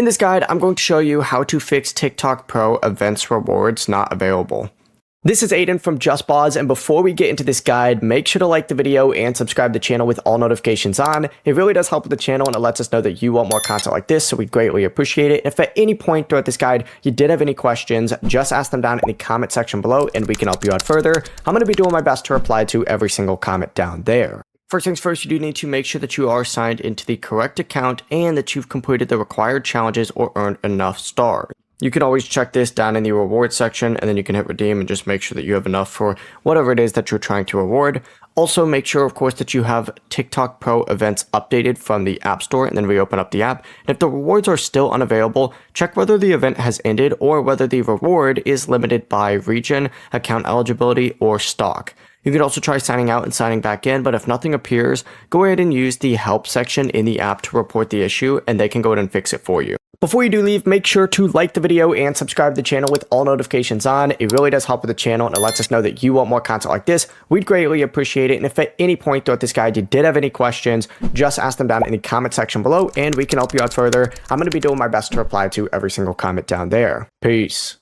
In this guide, I'm going to show you how to fix TikTok Pro events rewards not available. This is Aiden from JustBoz, and before we get into this guide, make sure to like the video and subscribe to the channel with all notifications on. It really does help with the channel and it lets us know that you want more content like this, so we greatly appreciate it. If at any point throughout this guide you did have any questions, just ask them down in the comment section below and we can help you out further. I'm going to be doing my best to reply to every single comment down there. First things first, you do need to make sure that you are signed into the correct account and that you've completed the required challenges or earned enough stars. You can always check this down in the reward section and then you can hit redeem and just make sure that you have enough for whatever it is that you're trying to reward. Also, make sure, of course, that you have TikTok Pro events updated from the App Store and then reopen up the app. And if the rewards are still unavailable, check whether the event has ended or whether the reward is limited by region, account eligibility, or stock. You could also try signing out and signing back in, but if nothing appears, go ahead and use the help section in the app to report the issue and they can go ahead and fix it for you. Before you do leave, make sure to like the video and subscribe to the channel with all notifications on. It really does help with the channel and it lets us know that you want more content like this. We'd greatly appreciate it. And if at any point throughout this guide you did have any questions, just ask them down in the comment section below and we can help you out further. I'm going to be doing my best to reply to every single comment down there. Peace.